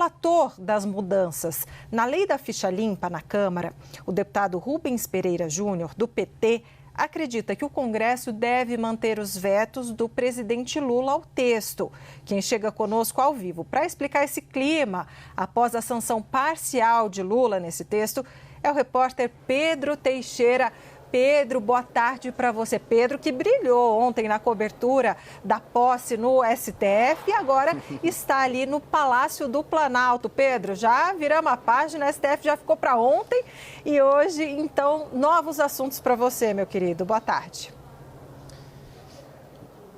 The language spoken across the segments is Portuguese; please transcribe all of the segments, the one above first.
relator das mudanças na lei da ficha limpa na Câmara, o deputado Rubens Pereira Júnior, do PT, acredita que o Congresso deve manter os vetos do presidente Lula ao texto. Quem chega conosco ao vivo para explicar esse clima após a sanção parcial de Lula nesse texto é o repórter Pedro Teixeira. Pedro, boa tarde para você. Pedro, que brilhou ontem na cobertura da posse no STF e agora está ali no Palácio do Planalto. Pedro, já viramos a página, o STF já ficou para ontem e hoje, então, novos assuntos para você, meu querido. Boa tarde.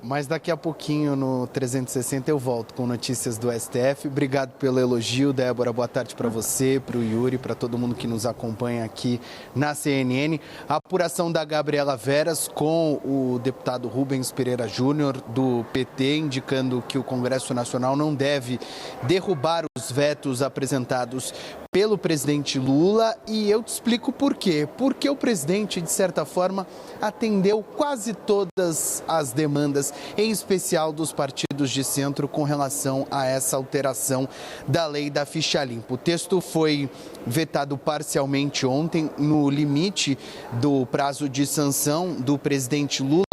Mas daqui a pouquinho, no 360, eu volto com notícias do STF. Obrigado pelo elogio, Débora. Boa tarde para você, para o Yuri, para todo mundo que nos acompanha aqui na CNN. A apuração da Gabriela Veras com o deputado Rubens Pereira Júnior, do PT, indicando que o Congresso Nacional não deve derrubar os vetos apresentados pelo presidente Lula, e eu te explico por quê. Porque o presidente, de certa forma, atendeu quase todas as demandas, em especial dos partidos de centro, com relação a essa alteração da lei da ficha limpa. O texto foi vetado parcialmente ontem, no limite do prazo de sanção do presidente Lula,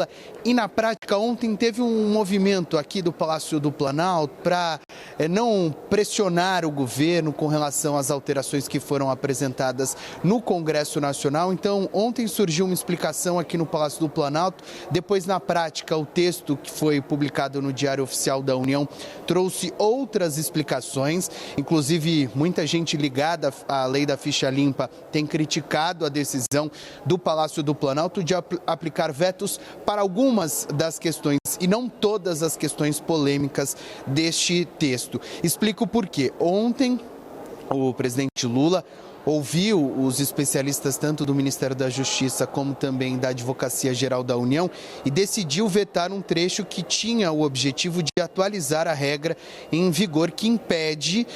e na prática ontem teve um movimento aqui do Palácio do Planalto para não pressionar o governo com relação às alterações que foram apresentadas no Congresso Nacional. Então, ontem surgiu uma explicação aqui no Palácio do Planalto. Depois, na prática, o texto que foi publicado no Diário Oficial da União trouxe outras explicações. Inclusive, muita gente ligada à lei da ficha limpa tem criticado a decisão do Palácio do Planalto de aplicar vetos para algumas das questões e não todas as questões polêmicas deste texto. Explico por quê. Ontem, o presidente Lula ouviu os especialistas tanto do Ministério da Justiça como também da Advocacia Geral da União e decidiu vetar um trecho que tinha o objetivo de atualizar a regra em vigor que impede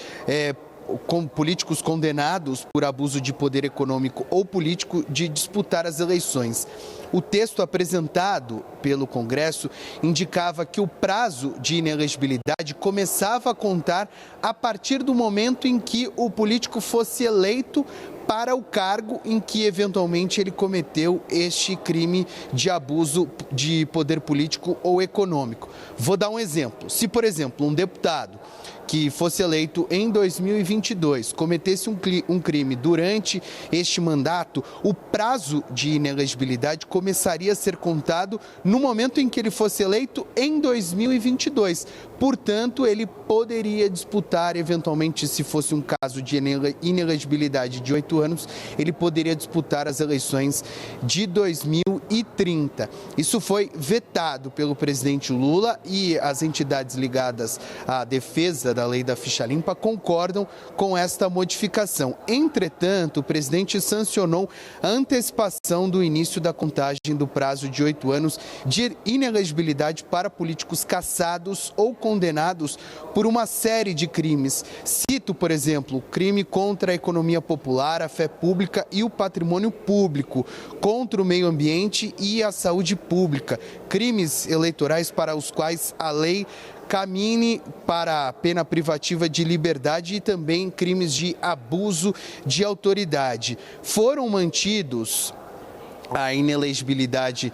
com políticos condenados por abuso de poder econômico ou político de disputar as eleições. O texto apresentado pelo Congresso indicava que o prazo de inelegibilidade começava a contar a partir do momento em que o político fosse eleito para o cargo em que eventualmente ele cometeu este crime de abuso de poder político ou econômico. Vou dar um exemplo. Se, por exemplo, um deputado que fosse eleito em 2022 cometesse um crime durante este mandato, o prazo de inelegibilidade começaria a ser contado no momento em que ele fosse eleito em 2022. Portanto, ele poderia disputar, eventualmente, se fosse um caso de inelegibilidade de 8 anos, ele poderia disputar as eleições de 2030. Isso foi vetado pelo presidente Lula e as entidades ligadas à defesa da lei da ficha limpa concordam com esta modificação. Entretanto, o presidente sancionou a antecipação do início da contagem do prazo de 8 anos de inelegibilidade para políticos cassados ou condenados por uma série de crimes. Cito, por exemplo, o crime contra a economia popular, a fé pública e o patrimônio público, contra o meio ambiente e a saúde pública, crimes eleitorais para os quais a lei caminhe para a pena privativa de liberdade e também crimes de abuso de autoridade. Foram mantidos a inelegibilidade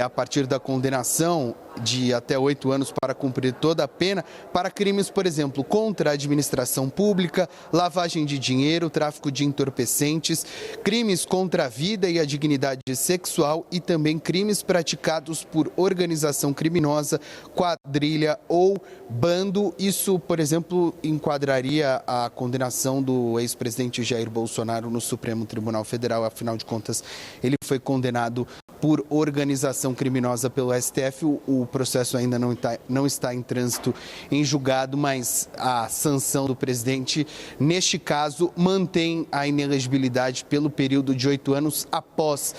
a partir da condenação de até 8 anos para cumprir toda a pena para crimes, por exemplo, contra a administração pública, lavagem de dinheiro, tráfico de entorpecentes, crimes contra a vida e a dignidade sexual e também crimes praticados por organização criminosa, quadrilha ou bando. Isso, por exemplo, enquadraria a condenação do ex-presidente Jair Bolsonaro no Supremo Tribunal Federal. Afinal de contas, ele foi condenado por organização criminosa pelo STF. O processo ainda não está em trânsito em julgado, mas a sanção do presidente, neste caso, mantém a inelegibilidade pelo período de 8 anos após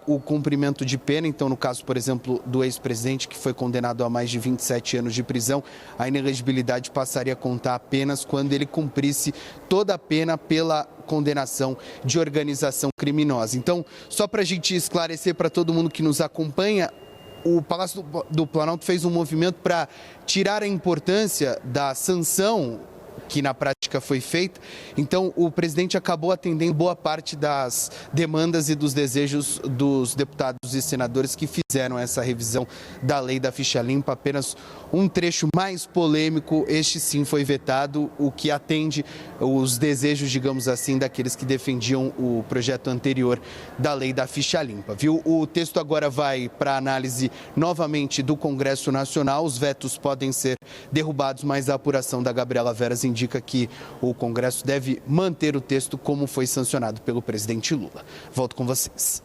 o cumprimento de pena. Então, no caso, por exemplo, do ex-presidente, que foi condenado a mais de 27 anos de prisão, a inelegibilidade passaria a contar apenas quando ele cumprisse toda a pena pela condenação de organização criminosa. Então, só para a gente esclarecer para todo mundo que nos acompanha, o Palácio do Planalto fez um movimento para tirar a importância da sanção que na prática foi feita. Então, o presidente acabou atendendo boa parte das demandas e dos desejos dos deputados e senadores que fizeram essa revisão da lei da ficha limpa. Apenas um trecho mais polêmico, este sim foi vetado, o que atende os desejos, digamos assim, daqueles que defendiam o projeto anterior da lei da ficha limpa. Viu? O texto agora vai para análise novamente do Congresso Nacional. Os vetos podem ser derrubados, mas a apuração da Gabriela Veras indica que o Congresso deve manter o texto como foi sancionado pelo presidente Lula. Volto com vocês.